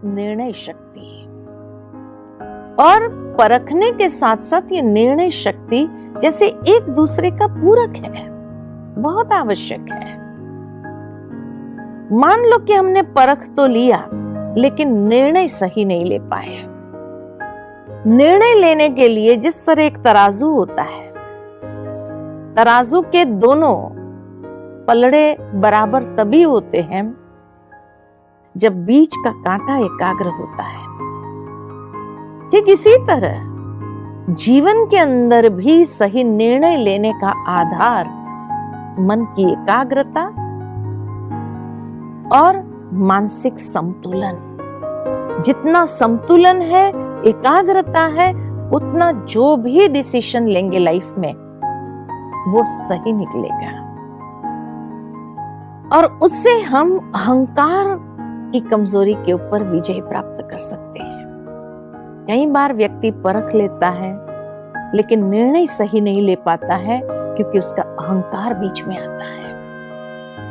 निर्णय शक्ति, और परखने के साथ साथ ये निर्णय शक्ति जैसे एक दूसरे का पूरक है, बहुत आवश्यक है। मान लो कि हमने परख तो लिया लेकिन निर्णय सही नहीं ले पाए। निर्णय लेने के लिए जिस तरह एक तराजू होता है, तराजू के दोनों पलड़े बराबर तभी होते हैं जब बीच का कांटा एकाग्र होता है। ठीक इसी तरह जीवन के अंदर भी सही निर्णय लेने का आधार मन की एकाग्रता और मानसिक संतुलन। जितना संतुलन है, एकाग्रता है, उतना जो भी डिसीजन लेंगे लाइफ में वो सही निकलेगा, और उससे हम अहंकार की कमजोरी के ऊपर विजय प्राप्त कर सकते हैं। कई बार व्यक्ति परख लेता है लेकिन निर्णय सही नहीं ले पाता है क्योंकि उसका अहंकार बीच में आता है,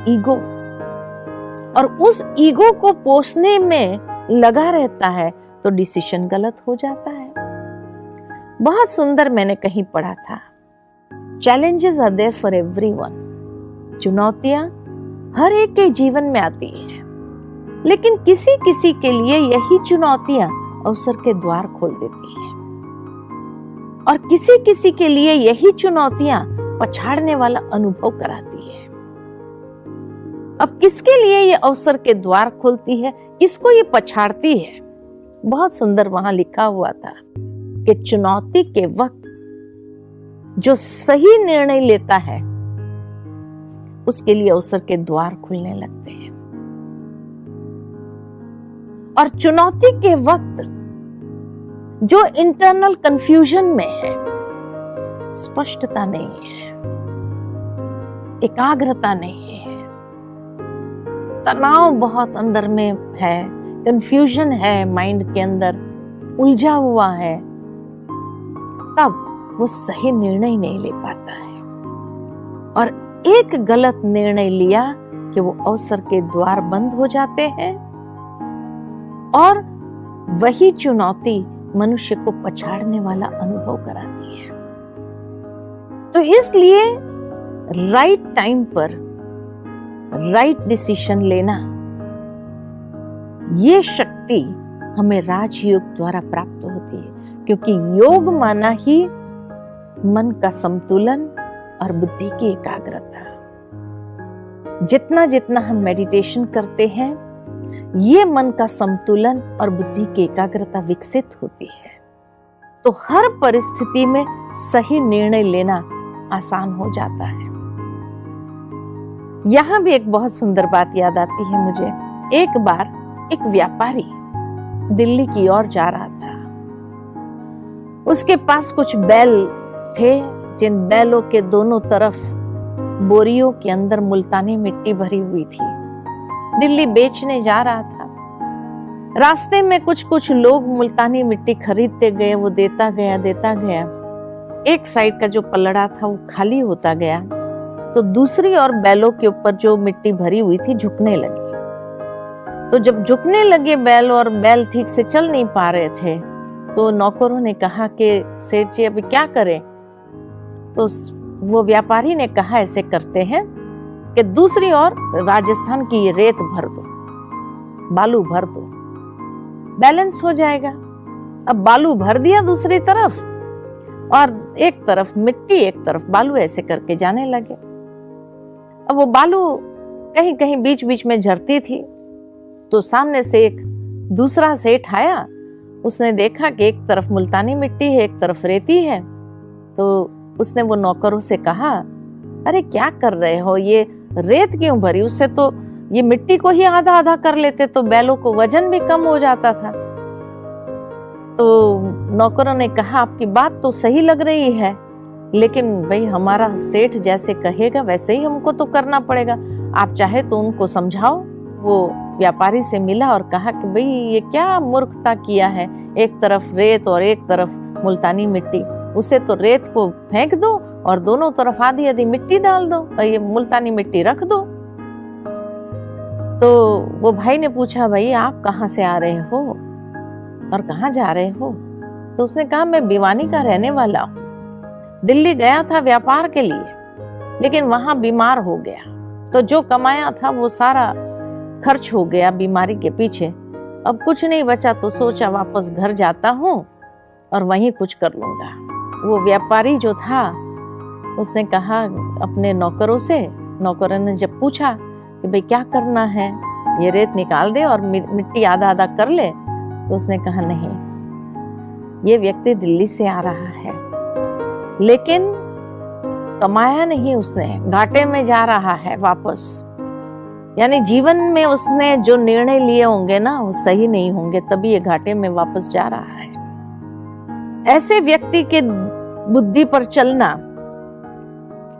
ईगो, और उस ईगो को पोषने में लगा रहता है तो डिसीजन गलत हो जाता है। बहुत सुंदर मैंने कहीं पढ़ा था, challenges are there for everyone. चुनौतियां हर एक के जीवन में आती है, लेकिन किसी किसी के लिए यही चुनौतियां अवसर के द्वार खोल देती है, और किसी किसी के लिए यही चुनौतियां पछाड़ने वाला अनुभव कराती है। अब किसके लिए ये अवसर के द्वार खोलती है, किसको ये पछाड़ती है? बहुत सुंदर वहां लिखा हुआ था कि चुनौती के वक्त जो सही निर्णय लेता है उसके लिए अवसर के द्वार खुलने लगते हैं, और चुनौती के वक्त जो इंटरनल कंफ्यूजन में है, स्पष्टता नहीं है, एकाग्रता नहीं है, तनाव बहुत अंदर में है, कंफ्यूजन है, माइंड के अंदर उलझा हुआ है, तब वो सही निर्णय नहीं ले पाता है, और एक गलत निर्णय लिया कि वो अवसर के द्वार बंद हो जाते हैं, और वही चुनौती मनुष्य को पछाड़ने वाला अनुभव कराती है। तो इसलिए राइट टाइम पर राइट डिसीजन लेना, ये शक्ति हमें राजयोग द्वारा प्राप्त होती है, क्योंकि योग माना ही मन का संतुलन और बुद्धि की एकाग्रता। जितना जितना हम मेडिटेशन करते हैं, ये मन का संतुलन और बुद्धि की एकाग्रता विकसित होती है, तो हर परिस्थिति में सही निर्णय लेना आसान हो जाता है। यहां भी एक बहुत सुंदर बात याद आती है मुझे। एक बार एक व्यापारी दिल्ली की ओर जा रहा था। उसके पास कुछ बैल थे, जिन बैलों के दोनों तरफ बोरियों के अंदर मुल्तानी मिट्टी भरी हुई थी। दिल्ली बेचने जा रहा था। रास्ते में कुछ लोग मुल्तानी मिट्टी खरीदते गए, वो देता गया। एक साइड का जो पलड़ा था वो खाली होता गया, तो दूसरी ओर बैलों के ऊपर जो मिट्टी भरी हुई थी झुकने लगी। तो जब झुकने लगे बैल, और बैल ठीक से चल नहीं पा रहे थे, तो नौकरों ने कहा कि सेठ जी अभी क्या करें? तो वो व्यापारी ने कहा ऐसे करते हैं कि दूसरी ओर राजस्थान की रेत भर दो, बालू भर दो, बैलेंस हो जाएगा। अब बालू भर दिया दूसरी तरफ, और एक तरफ मिट्टी एक तरफ बालू, ऐसे करके जाने लगे। अब वो बालू कहीं कहीं बीच बीच में झरती थी, तो सामने से एक दूसरा सेठ आया। उसने देखा कि एक तरफ मुल्तानी मिट्टी है, एक तरफ रेती है, तो उसने वो नौकरों से कहा, अरे क्या कर रहे हो, ये रेत क्यों भरी? उससे तो ये मिट्टी को ही आधा आधा कर लेते तो बैलों को वजन भी कम हो जाता था। तो नौकरों ने कहा, आपकी बात तो सही लग रही है, लेकिन भाई हमारा सेठ जैसे कहेगा वैसे ही हमको तो करना पड़ेगा। आप चाहे तो उनको समझाओ। वो व्यापारी से मिला और कहा कि भाई ये क्या मूर्खता किया है, एक तरफ रेत और एक तरफ मुल्तानी मिट्टी। उसे तो रेत को फेंक दो और दोनों तरफ आधी आधी मिट्टी डाल दो और ये मुल्तानी मिट्टी रख दो। तो वो भाई ने पूछा, भाई आप कहाँ से आ रहे हो और कहाँ जा रहे हो? तो उसने कहा, मैं भिवानी का रहने वाला हूँ, दिल्ली गया था व्यापार के लिए, लेकिन वहां बीमार हो गया, तो जो कमाया था वो सारा खर्च हो गया बीमारी के पीछे। अब कुछ नहीं बचा, तो सोचा वापस घर जाता हूँ और वहीं कुछ कर लूंगा। वो व्यापारी जो था उसने कहा अपने नौकरों से, नौकरों ने जब पूछा कि भाई क्या करना है, ये रेत निकाल दे और मिट्टी आधा आधा कर ले, तो उसने कहा नहीं, ये व्यक्ति दिल्ली से आ रहा है लेकिन कमाया नहीं उसने, घाटे में जा रहा है वापस। यानी जीवन में उसने जो निर्णय लिए होंगे ना वो सही नहीं होंगे, तभी ये घाटे में वापस जा रहा है। ऐसे व्यक्ति के बुद्धि पर चलना,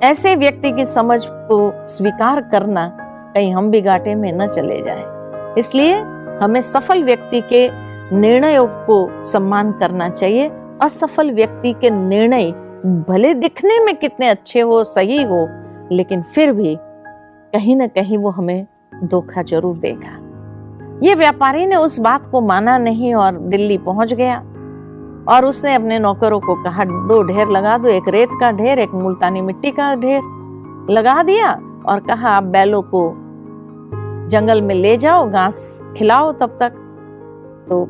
ऐसे व्यक्ति की समझ को स्वीकार करना, कहीं हम भी घाटे में न चले जाएं। इसलिए हमें सफल व्यक्ति के निर्णयों को सम्मान करना चाहिए। असफल व्यक्ति के निर्णय भले दिखने में कितने अच्छे हो, सही हो, लेकिन फिर भी कहीं ना कहीं वो हमें धोखा जरूर देगा। ये व्यापारी ने उस बात को माना नहीं और दिल्ली पहुंच गया और उसने अपने नौकरों को कहा, 2 ढेर लगा दो, एक रेत का ढेर, एक मुल्तानी मिट्टी का ढेर लगा दिया और कहा आप बैलों को जंगल में ले जाओ, घास खिलाओ तब तक। तो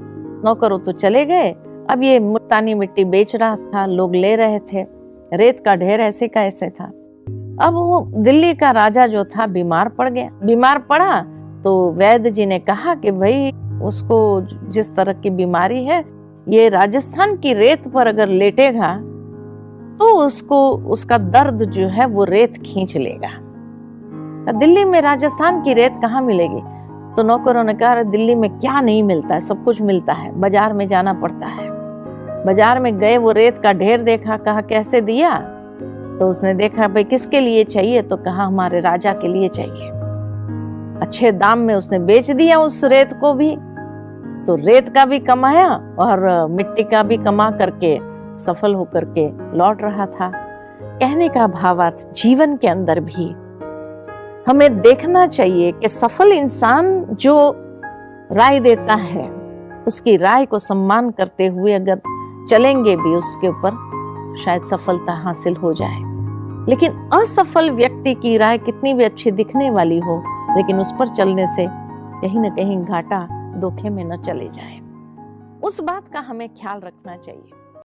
नौकरों तो चले गए। अब ये मुल्तानी मिट्टी बेच रहा था, लोग ले रहे थे, रेत का ढेर ऐसे का ऐसे था। अब वो दिल्ली का राजा जो था बीमार पड़ गया। बीमार पड़ा तो वैद्य जी ने कहा कि भाई उसको जिस तरह की बीमारी है, ये राजस्थान की रेत पर अगर लेटेगा तो उसको उसका दर्द जो है वो रेत खींच लेगा। दिल्ली में राजस्थान की रेत कहाँ मिलेगी? तो नौकरों ने कहा, दिल्ली में क्या नहीं मिलता है, सब कुछ मिलता है, बाजार में जाना पड़ता है। बाजार में गए, वो रेत का ढेर देखा, कहा कैसे दिया? तो उसने देखा भाई किसके लिए चाहिए, तो कहा हमारे राजा के लिए चाहिए। अच्छे दाम में उसने बेच दिया उस रेत को भी, तो रेत का भी कमाया और मिट्टी का भी कमा करके सफल होकर के लौट रहा था। कहने का भावार्थ, जीवन के अंदर भी हमें देखना चाहिए कि सफल इंसान जो राय देता है उसकी राय को सम्मान करते हुए अगर चलेंगे भी, उसके ऊपर शायद सफलता हासिल हो जाए। लेकिन असफल व्यक्ति की राय कितनी भी अच्छी दिखने वाली हो, लेकिन उस पर चलने से कहीं ना कहीं घाटा, धोखे में न चले जाए, उस बात का हमें ख्याल रखना चाहिए।